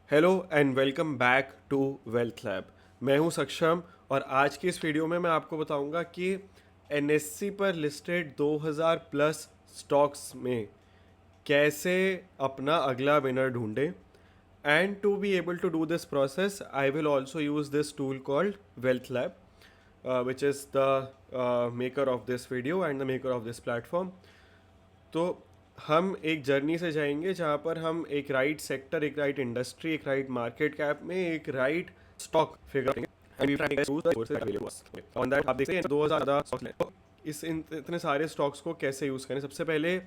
Hello and welcome back to wealth lab. मैं हूं सक्षम और आज की इस वीडियो में मैं आपको बताऊंगा कि एनएससी पर लिस्टेड 2000 प्लस स्टॉक्स में कैसे अपना अगला विनर ढूंढें। And to be able to do this process I will also use this tool called wealth lab, which is the maker of this video and the maker of this platform. तो हम एक journey से जाएंगे जहाँ पर हम एक right sector, एक राइट इंडस्ट्री, एक राइट मार्केट कैप में एक राइट स्टॉक फिगर करेंगे and we try to use the sources available on that. आप देखते हैं 2000 ज़्यादा स्टॉक्स हैं, तो इतने सारे स्टॉक्स को कैसे यूज़ करें। सबसे पहले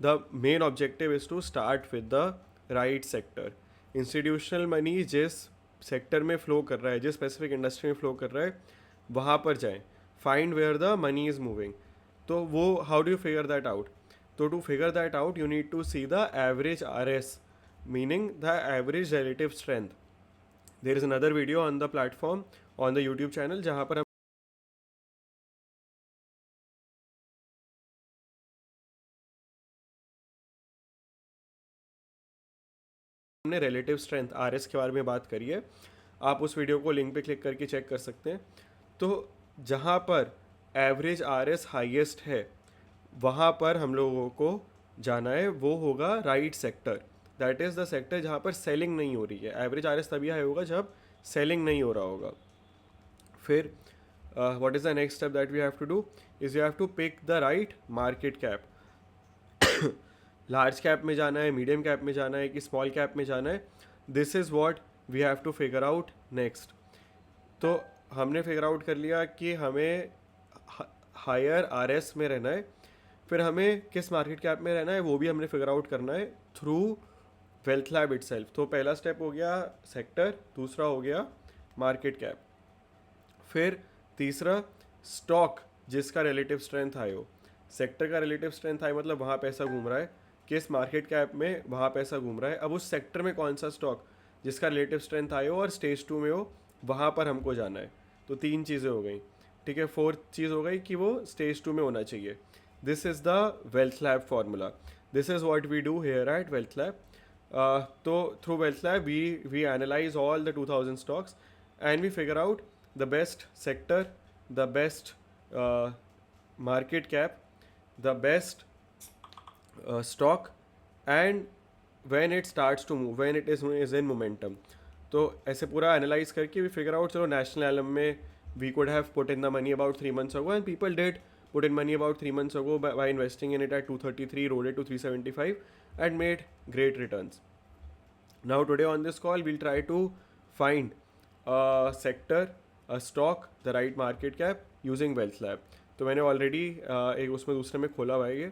the main objective is to start with the right sector. Institutional money जिस सेक्टर में फ्लो कर रहा है, जिस स्पेसिफिक इंडस्ट्री में फ्लो कर रहा है, वहाँ पर जाएं। Find where the money is moving. तो वो how do you figure that out? So to figure that out, you need to see the average RS, meaning the average relative strength. There is another video on the platform, on the YouTube channel, जहाँ पर हमने relative strength RS के बारे में बात करी है। आप उस वीडियो को लिंक पे क्लिक करके चेक कर सकते हैं। तो जहाँ पर एवरेज RS हाईएस्ट है, वहाँ पर हम लोगों को जाना है, वो होगा right sector. That is the sector जहाँ पर सेलिंग नहीं हो रही है। एवरेज RS तभी हाई होगा जब सेलिंग नहीं हो रहा होगा। फिर what is the next step that we have to do is you have to pick the right market cap. Large cap में जाना है, मीडियम कैप में जाना है कि स्मॉल कैप में जाना है, this is what we have to figure out next. तो हमने फिगर आउट कर लिया कि हमें हायर RS में रहना है। फिर हमें किस मार्केट कैप में रहना है वो भी हमने फिगर आउट करना है थ्रू वेल्थ लैब इटसेल्फ। तो पहला स्टेप हो गया सेक्टर, दूसरा हो गया मार्केट कैप, फिर तीसरा स्टॉक जिसका रिलेटिव स्ट्रेंथ हाई हो। सेक्टर का रिलेटिव स्ट्रेंथ हाई मतलब वहाँ पैसा घूम रहा है, किस मार्केट कैप में वहाँ पैसा घूम रहा है। अब उस सेक्टर में कौन सा स्टॉक जिसका रिलेटिव स्ट्रेंथ हाई हो और स्टेज 2 में हो, वहाँ पर हमको जाना है। तो तीन चीज़ें हो गई, ठीक है। फोर्थ चीज़ हो गई कि वो स्टेज 2 में होना चाहिए। This is the Wealth Lab formula. This is what we do here at Wealth Lab. तो through Wealth Lab we analyse all the 2000 stocks and we figure out the best sector, the best market cap, the best stock, and when it starts to move, when it is in momentum. तो ऐसे पूरा analyse करके we figure out, चलो national alum में we could have put in the money about 3 months ago and people did put in money about 3 months ago by investing in it at 233, rolled it to 375 and made great returns. Now today on this call we'll try to find a sector, a stock, the right market cap using wealth lab. तो मैंने already एक उसमें दूसरे में खोला हुआ है, ये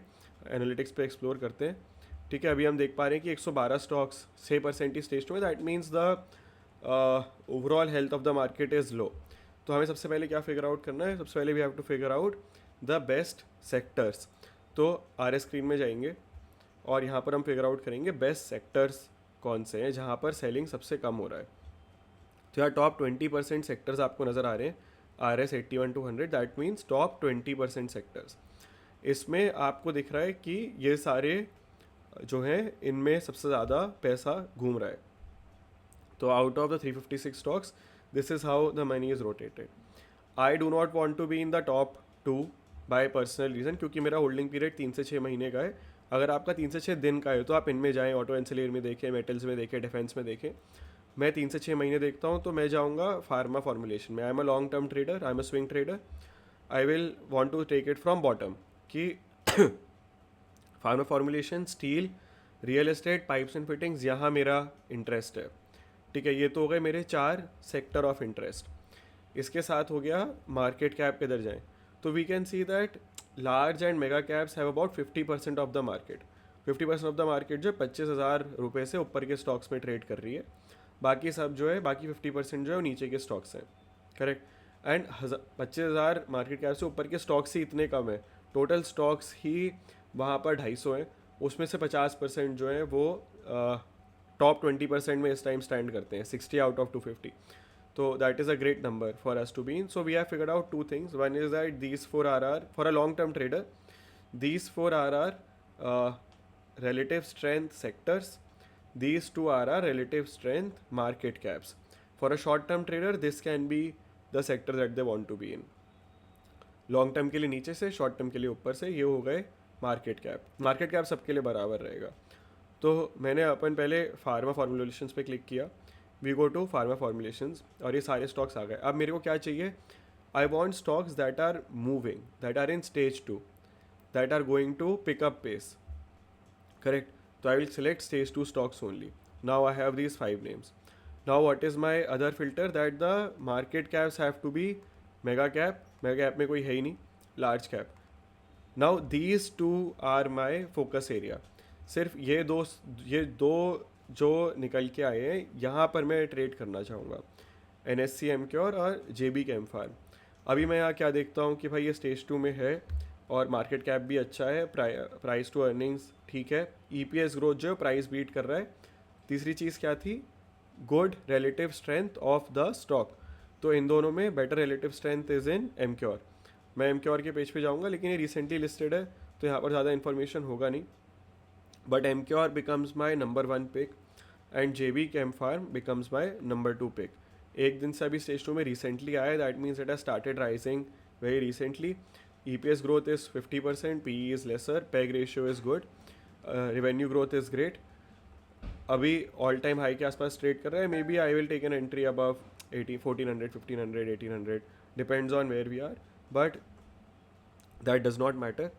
एनालिटिक्स पे एक्सप्लोर करते हैं। ठीक है, अभी हम देख पा रहे हैं कि 112 स्टॉक्स 6% ही स्टेज 2 में। That means the overall health of the market is low. तो हमें सबसे पहले क्या फिगर आउट करना है? सबसे पहले we have to figure out the best sectors. तो RS स्क्रीन में जाएंगे और यहाँ पर हम फिगर आउट करेंगे बेस्ट सेक्टर्स कौन से हैं जहाँ पर सेलिंग सबसे कम हो रहा है। तो यार टॉप 20% सेक्टर्स आपको नज़र आ रहे हैं, RS 81 to 100, that means top 20% sectors. इसमें आपको दिख रहा है कि ये सारे जो हैं इनमें सबसे ज़्यादा पैसा घूम रहा है। तो out of the 356 stocks, this is how the money is rotated. I do not want to be in the top 2 by personal reason, क्योंकि मेरा होल्डिंग पीरियड 3 से 6 महीने का है। अगर आपका 3 से 6 दिन का है तो आप इनमें जाएँ, ऑटो एंसिलियर में देखें, मेटल्स में देखें, डिफेंस में देखें। मैं 3 से 6 महीने देखता हूँ तो मैं जाऊँगा फार्मा फॉर्मुलेशन में। I am a long term trader, I am a swing trader. I will want to take it from bottom कि pharma formulation, steel, real estate, pipes and fittings, यहाँ मेरा इंटरेस्ट है। ठीक है, ये तो हो गए मेरे 4 सेक्टर ऑफ इंटरेस्ट। इसके साथ हो गया मार्केट कैप किधर जाएं, तो we can see that large and mega caps have about 50% of the market. 50% of the market जो 25,000 रुपये से ऊपर के स्टॉक्स में ट्रेड कर रही है। बाकी सब जो है, बाकी 50% जो है वो नीचे के स्टॉक्स हैं। करेक्ट। एंड 25,000 मार्केट कैप से ऊपर के स्टॉक्स ही इतने कम है, टोटल स्टॉक्स ही वहाँ पर 250 हैं। उसमें से 50% जो है वो टॉप 20% में इस टाइम स्टैंड करते हैं, 60 out of 250। So that is a great number for us to be in. So we have figured out two things. One is that these 4 are for a long-term trader, these 4 are relative strength sectors. these two are our relative strength market caps. For a short term trader, this can be the sector that they want to be in. Long term के लिए नीचे से, short term के लिए ऊपर से, ये हो गए मार्केट कैप. मार्केट कैप सबके लिए बराबर रहेगा. तो मैंने अपन पहले फार्मा फॉर्मुलेशंस पे क्लिक किया. We go to pharma formulations और ये सारे स्टॉक्स आ गए. अब मेरे को क्या चाहिए? I want stocks that are moving, that are in stage 2, that are going to pick up pace. Correct. So I will select stage 2 stocks only. Now I have these 5 names. Now what is my other filter? That the market caps have to be mega cap. Mega cap में कोई है ही नहीं. Large cap. Now these two are my focus area. सिर्फ ये दो जो निकल के आए हैं यहाँ पर मैं ट्रेड करना चाहूँगा. NSC Emcure और JB Chem-Pharm. अभी मैं यहाँ क्या देखता हूँ कि भाई ये स्टेज 2 में है और मार्केट कैप भी अच्छा है, प्राइस टू अर्निंग्स ठीक है, EPS ग्रोथ जो प्राइस बीट कर रहा है. तीसरी चीज़ क्या थी? Good relative strength of the stock. तो इन दोनों में better relative strength is in Emcure. मैं एमक्योर के पेज पे जाऊंगा, लेकिन ये रिसेंटली लिस्टेड है तो यहाँ पर ज़्यादा इन्फॉर्मेशन होगा नहीं. But Emcure becomes my number 1 pick and JB Chem-Pharm becomes my number 2 pick. एक दिन से अभी स्टेज 2 में रिसेंटली आया, that means it has started rising very recently. EPS growth is 50%, PE is lesser, PEG ratio is good, revenue growth is great. अभी all time high के आसपास trade कर रहा है. Maybe I will take an entry above 1400, 1500, 1800, depends on where we are, but that does not matter.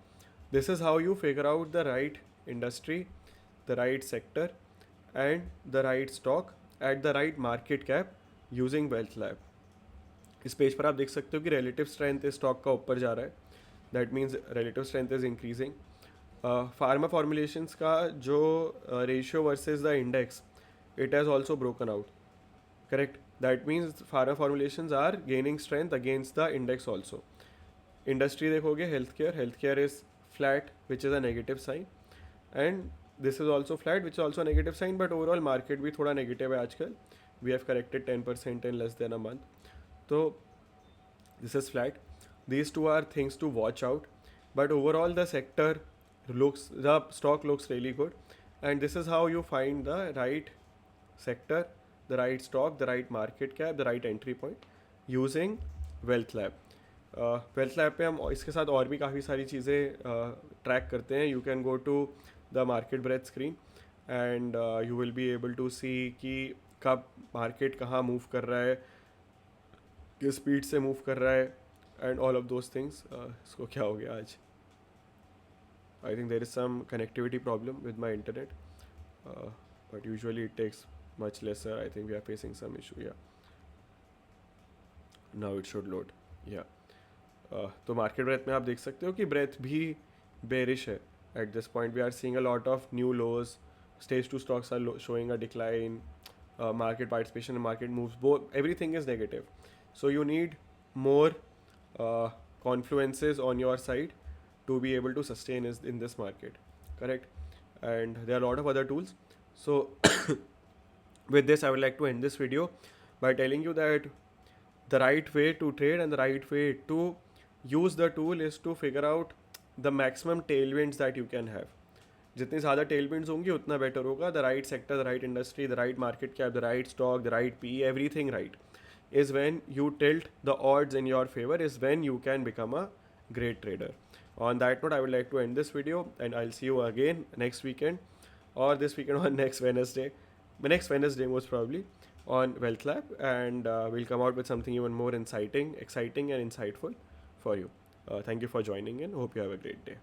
This is how you figure out the right industry, the right sector and the right stock at the right market cap using Wealth Lab. इस page पर आप देख सकते हो कि relative strength इस stock का ऊपर जा रहा है. That means relative strength is increasing. Pharma formulations का जो ratio versus the index, it has also broken out. Correct. That means pharma formulations are gaining strength against the index also. Industry देखोगे, health care is flat which is a negative sign, and this is also flat which is also negative sign. But overall market भी थोड़ा negative है आजकल. We have corrected 10% in less than a month. तो this is flat. These two are things to watch out, but overall the stock looks really good, and this is how you find the right sector, the right stock, the right market cap, the right entry point using Wealth Lab. Wealth Lab पे हम इसके साथ और भी काफ़ी सारी चीज़ें track करते हैं. You can go to the market breadth screen and you will be able to see कि कब मार्केट कहाँ मूव कर रहा है, किस स्पीड से मूव कर रहा है, and all of those things. इसको क्या हो गया आज? I think there is some connectivity problem with my internet, but usually it takes much lesser. I think we are facing some issue. Yeah now it should load. या तो market breath में आप देख सकते हो कि ब्रेथ भी bearish है at this point. We are seeing a lot of new lows. Stage 2 stocks are showing a decline. Market participation and market moves, both, everything is negative. So you need more confluences on your side to be able to sustain in this market. Correct. And there are a lot of other tools. So with this I would like to end this video by telling you that the right way to trade and the right way to use the tool is to figure out the maximum tailwinds that you can have. जितनी ज़्यादा tailwinds होंगी उतना better होगा. The right sector, the right industry, the right market cap, the right stock, the right PE, everything right is when you tilt the odds in your favor, is when you can become a great trader. On that note, I would like to end this video, and I'll see you again next weekend, or this weekend on next Wednesday most probably, on Wealth Lab, and we'll come out with something even more exciting and insightful for you. Thank you for joining in. Hope you have a great day.